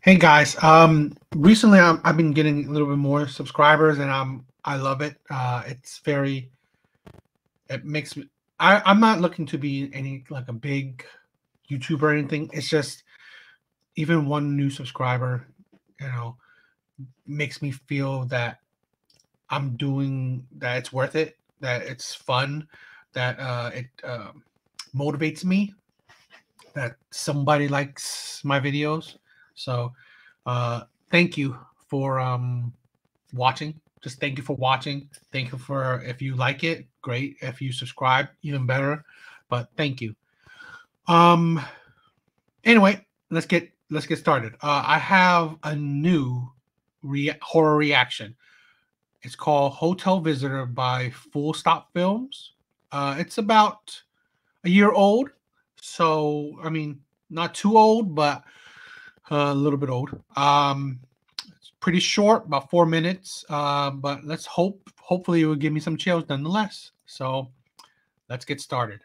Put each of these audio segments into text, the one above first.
Hey guys, recently I've been getting a little bit more subscribers, and I love it. It makes me. I'm not looking to be any like a big YouTuber or anything. It's just even one new subscriber, you know, makes me feel that that it's worth it, that it's fun, that it motivates me, that somebody likes my videos. So, thank you for watching. Just thank you for watching. Thank you for if you like it, great. If you subscribe, even better. But thank you. Um. Anyway, let's get started. I have a new horror reaction. It's called Hotel Visitor by Full Stop Films. It's about a year old, so I mean, not too old, but a little bit old. It's pretty short, about 4 minutes. But hopefully, it will give me some chills nonetheless. So let's get started.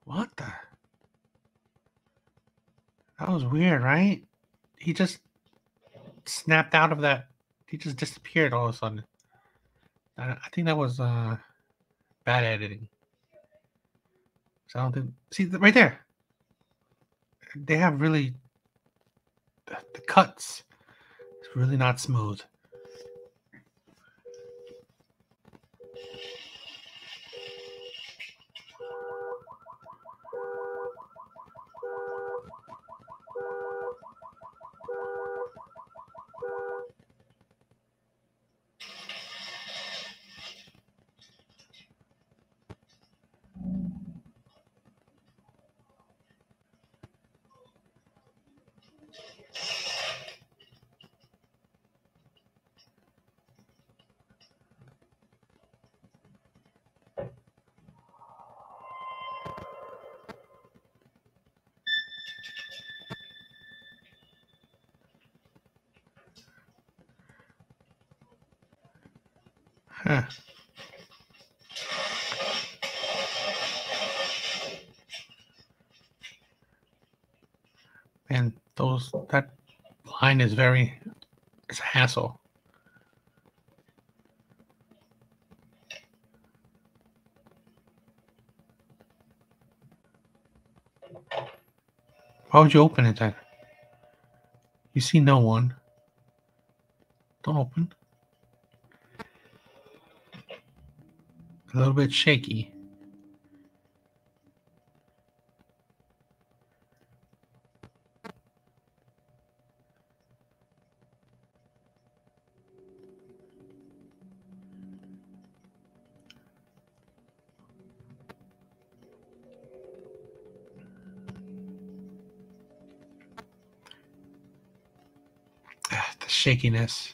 What the? That was weird, right? He just snapped out of that. He just disappeared all of a sudden. I think that was bad editing. So I don't think. See right there. They have really the cuts. It's really not smooth. Huh. And that line is it's a hassle. Why would you open it then? You see no one. Don't open. A little bit shaky. The shakiness.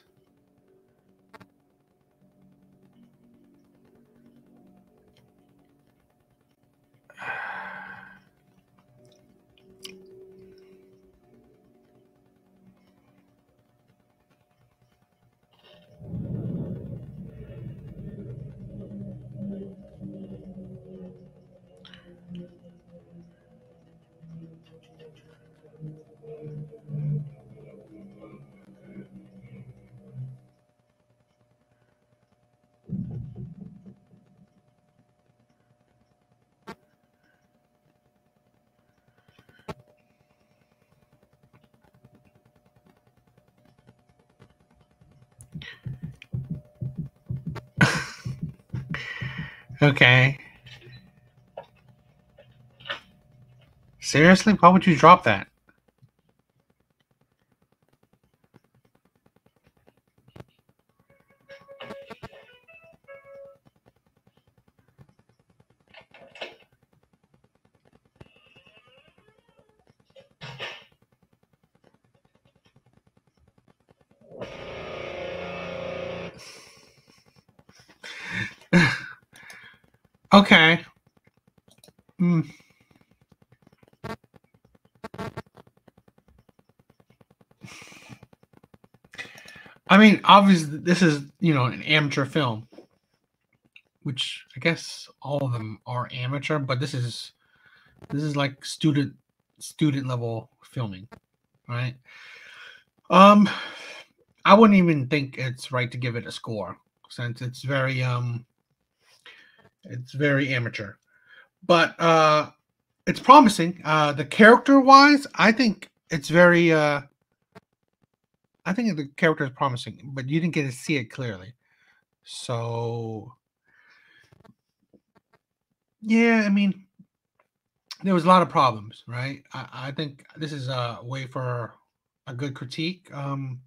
Okay. Seriously? Why would you drop that? Okay. Mm. I mean, obviously, this is, an amateur film, which I guess all of them are amateur, but this is like student level filming, right? Um, I wouldn't even think it's right to give it a score since it's very amateur. But it's promising. The character wise, I think the character is promising, but you didn't get to see it clearly. So yeah, I mean, there was a lot of problems, right? I think this is a way for a good critique. I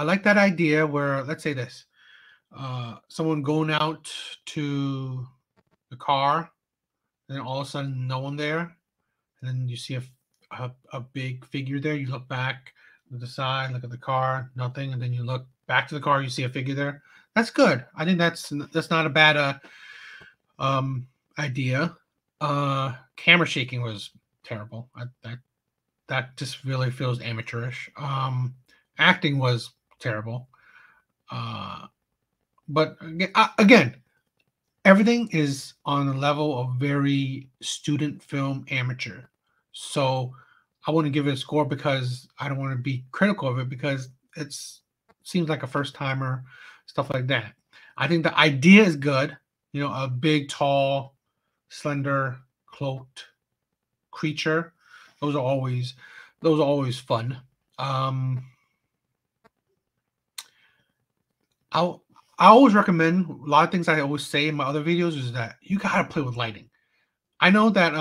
like that idea where, let's say this, someone going out to the car, and then all of a sudden no one there, and then you see a big figure there. You look back to the side, look at the car, nothing, and then you look back to the car, you see a figure there. That's good. I think that's not a bad um, idea. Camera shaking was terrible. That just really feels amateurish. Acting was terrible. Uh, but again, everything is on the level of very student film amateur. So I want to give it a score because I don't want to be critical of it because it's seems like a first timer, stuff like that. I think the idea is good. A big, tall, slender, cloaked creature. Those are always those are always fun. Um, I I always recommend a lot of things I always say in my other videos is that you gotta play with lighting. I know that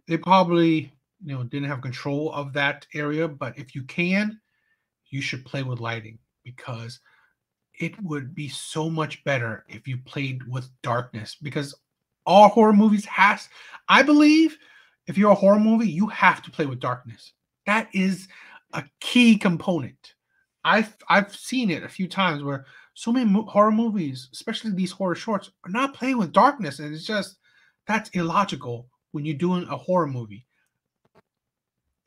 they probably didn't have control of that area, but if you can, you should play with lighting because it would be so much better if you played with darkness because all horror movies has I believe if you're a horror movie, you have to play with darkness. That is a key component. I've seen it a few times where so many horror movies, especially these horror shorts, are not playing with darkness, and it's just that's illogical when you're doing a horror movie.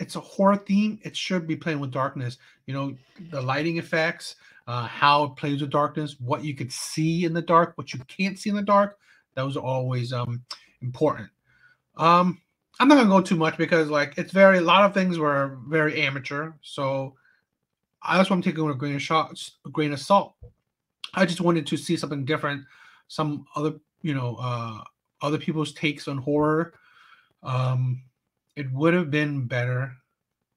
It's a horror theme. It should be playing with darkness. The lighting effects, how it plays with darkness, what you could see in the dark, what you can't see in the dark. Those are always important. Um, I'm not gonna go too much because it's a lot of things were very amateur. So I just want to take it with a grain of salt. I just wanted to see something different, some other people's takes on horror. Um, it would have been better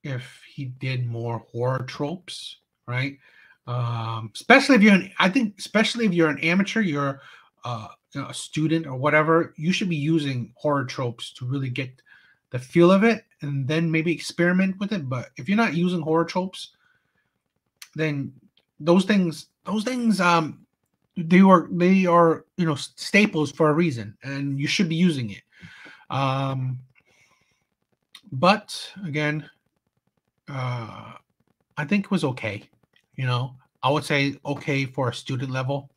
if he did more horror tropes, right? Especially if I think especially if you're an amateur, you're a student or whatever, you should be using horror tropes to really get the feel of it, and then maybe experiment with it. But if you're not using horror tropes, then those things they are staples for a reason, and you should be using it. Um, but again, I think it was okay. I would say okay for a student level.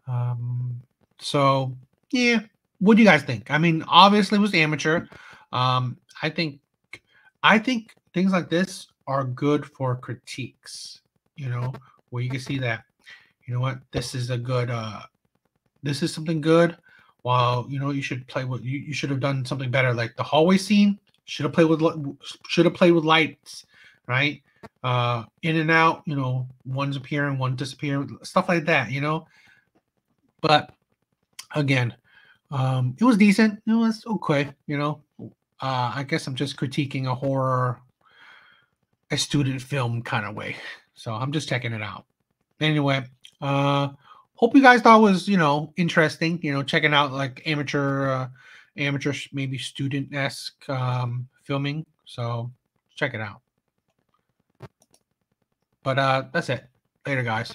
Um, so yeah, what do you guys think? I mean, obviously it was amateur. Um, I think I think things like this are good for critiques. Where you can see that what this is a good this is something good. While you should play with you should have done something better, like the hallway scene should have played with lights, right? In and out, one's appearing, one disappearing, stuff like that. But again, it was decent. It was okay. I guess I'm just critiquing a student film kind of way. So I'm just checking it out. Anyway, hope you guys thought it was, interesting, checking out like amateur maybe student-esque filming. So check it out. But that's it. Later, guys.